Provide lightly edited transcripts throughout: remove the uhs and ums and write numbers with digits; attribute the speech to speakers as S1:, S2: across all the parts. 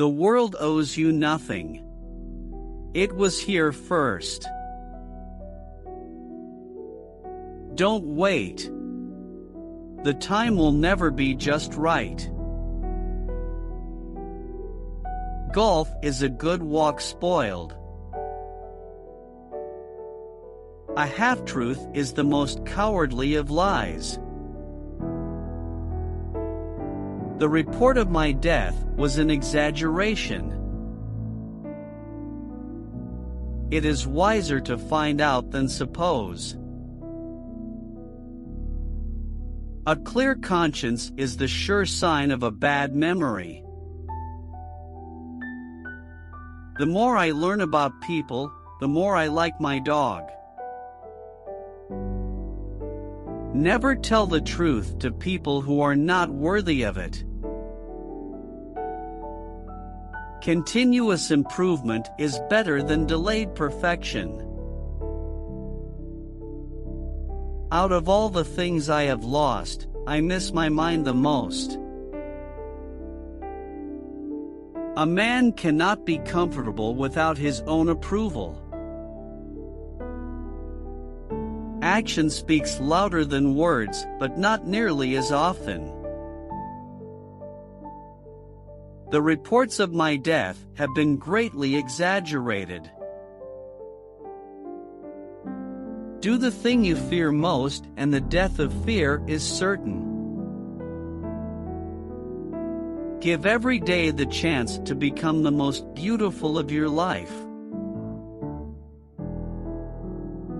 S1: The world owes you nothing. It was here first. Don't wait. The time will never be just right. Golf is a good walk spoiled. A half-truth is the most cowardly of lies. The report of my death was an exaggeration. It is wiser to find out than suppose. A clear conscience is the sure sign of a bad memory. The more I learn about people, the more I like my dog. Never tell the truth to people who are not worthy of it. Continuous improvement is better than delayed perfection. Out of all the things I have lost, I miss my mind the most. A man cannot be comfortable without his own approval. Action speaks louder than words, but not nearly as often. The reports of my death have been greatly exaggerated. Do the thing you fear most, and the death of fear is certain. Give every day the chance to become the most beautiful of your life.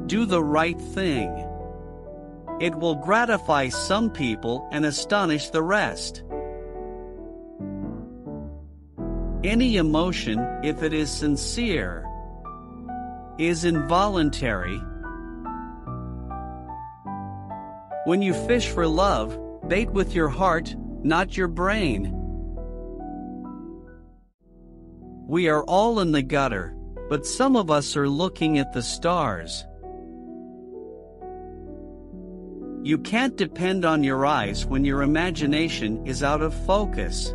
S1: Do the right thing. It will gratify some people and astonish the rest. Any emotion, if it is sincere, is involuntary. When you fish for love, bait with your heart, not your brain. We are all in the gutter, but some of us are looking at the stars. You can't depend on your eyes when your imagination is out of focus.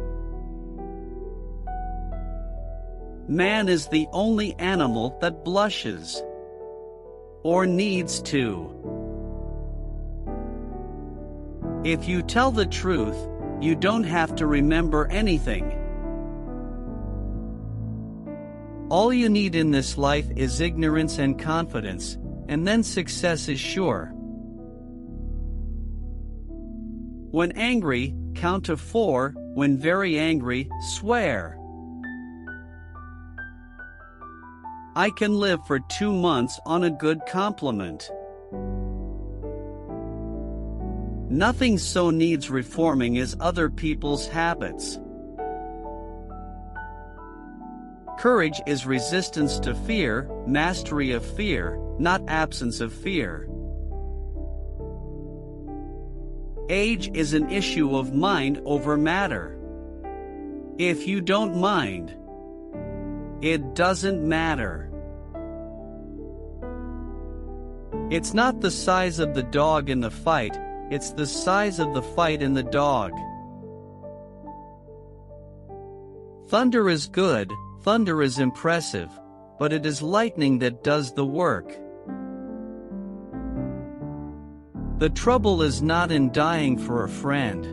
S1: Man is the only animal that blushes, or needs to. If you tell the truth, you don't have to remember anything. All you need in this life is ignorance and confidence, and then success is sure. When angry, count to 4, when very angry, swear. I can live for 2 months on a good compliment. Nothing so needs reforming as other people's habits. Courage is resistance to fear, mastery of fear, not absence of fear. Age is an issue of mind over matter. If you don't mind, it doesn't matter. It's not the size of the dog in the fight, it's the size of the fight in the dog. Thunder is good, thunder is impressive, but it is lightning that does the work. The trouble is not in dying for a friend,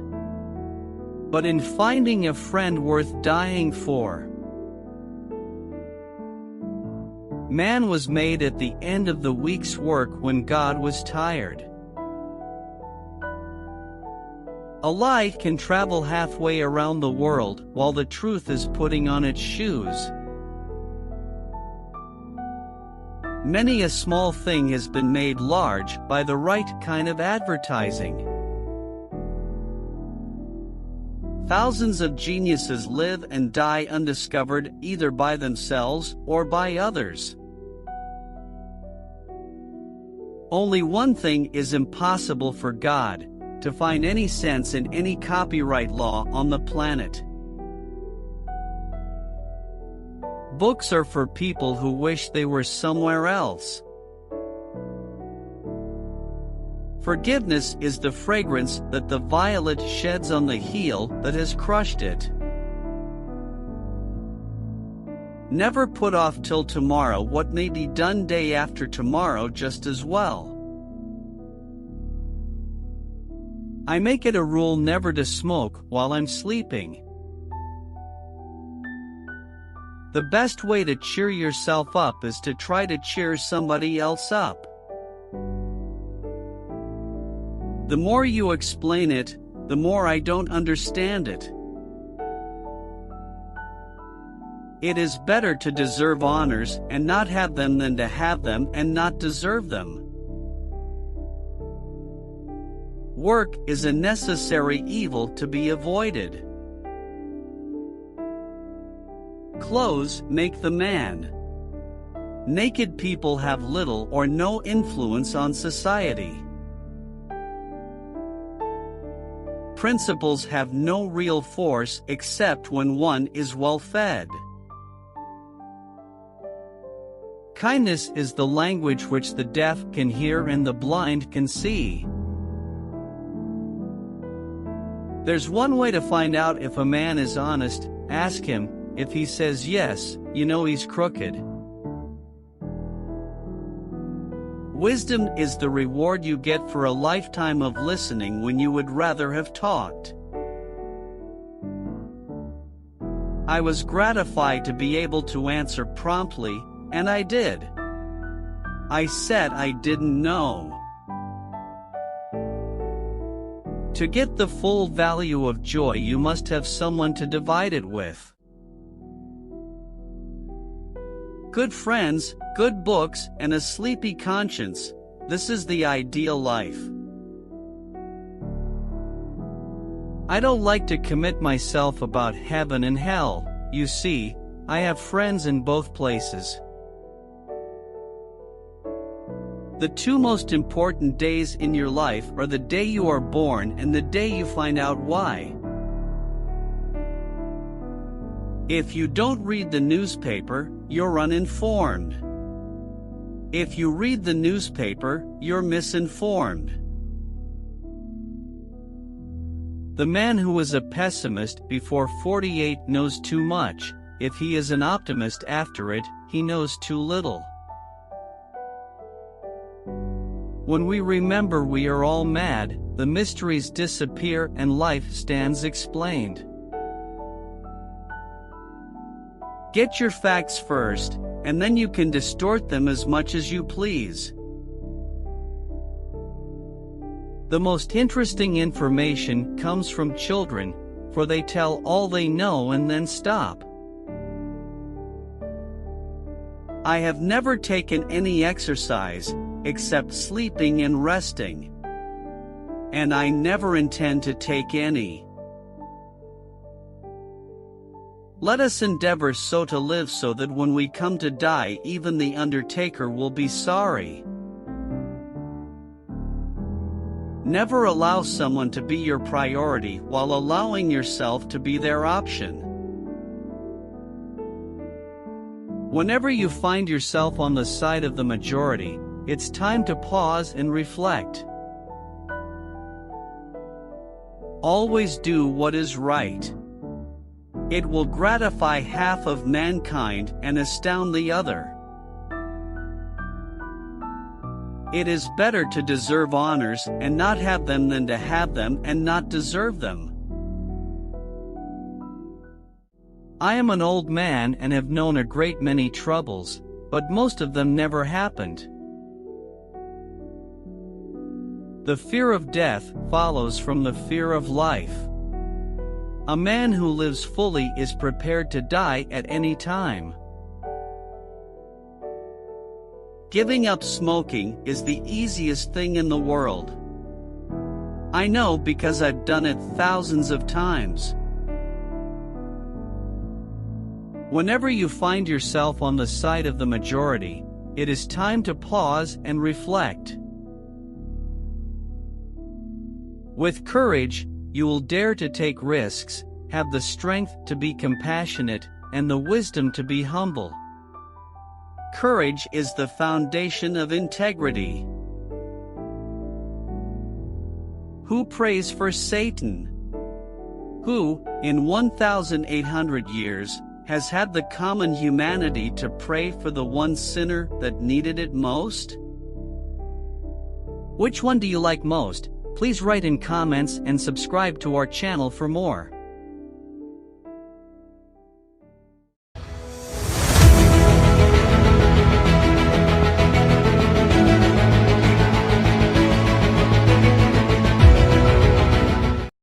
S1: but in finding a friend worth dying for. Man was made at the end of the week's work when God was tired. A lie can travel halfway around the world while the truth is putting on its shoes. Many a small thing has been made large by the right kind of advertising. Thousands of geniuses live and die undiscovered either by themselves or by others. Only one thing is impossible for God: to find any sense in any copyright law on the planet. Books are for people who wish they were somewhere else. Forgiveness is the fragrance that the violet sheds on the heel that has crushed it. Never put off till tomorrow what may be done day after tomorrow just as well. I make it a rule never to smoke while I'm sleeping. The best way to cheer yourself up is to try to cheer somebody else up. The more you explain it, the more I don't understand it. It is better to deserve honors and not have them than to have them and not deserve them. Work is a necessary evil to be avoided. Clothes make the man. Naked people have little or no influence on society. Principles have no real force except when one is well fed. Kindness is the language which the deaf can hear and the blind can see. There's one way to find out if a man is honest. Ask him. If he says yes, you know he's crooked. Wisdom is the reward you get for a lifetime of listening when you would rather have talked. I was gratified to be able to answer promptly, and I did. I said I didn't know. To get the full value of joy, you must have someone to divide it with. Good friends, good books, and a sleepy conscience. This is the ideal life. I don't like to commit myself about heaven and hell. You see, I have friends in both places. The two most important days in your life are the day you are born and the day you find out why. If you don't read the newspaper, you're uninformed. If you read the newspaper, you're misinformed. The man who is a pessimist before 48 knows too much. If he is an optimist after it, he knows too little. When we remember we are all mad, the mysteries disappear and life stands explained. Get your facts first, and then you can distort them as much as you please. The most interesting information comes from children, for they tell all they know and then stop. I have never taken any exercise, except sleeping and resting. And I never intend to take any. Let us endeavor so to live so that when we come to die, even the undertaker will be sorry. Never allow someone to be your priority while allowing yourself to be their option. Whenever you find yourself on the side of the majority, it's time to pause and reflect. Always do what is right. It will gratify half of mankind and astound the other. It is better to deserve honors and not have them than to have them and not deserve them. I am an old man and have known a great many troubles, but most of them never happened. The fear of death follows from the fear of life. A man who lives fully is prepared to die at any time. Giving up smoking is the easiest thing in the world. I know because I've done it thousands of times. Whenever you find yourself on the side of the majority, it is time to pause and reflect. With courage, you will dare to take risks, have the strength to be compassionate, and the wisdom to be humble. Courage is the foundation of integrity. Who prays for Satan? Who, in 1,800 years, has had the common humanity to pray for the one sinner that needed it most? Which one do you like most? Please write in comments and subscribe to our channel for more.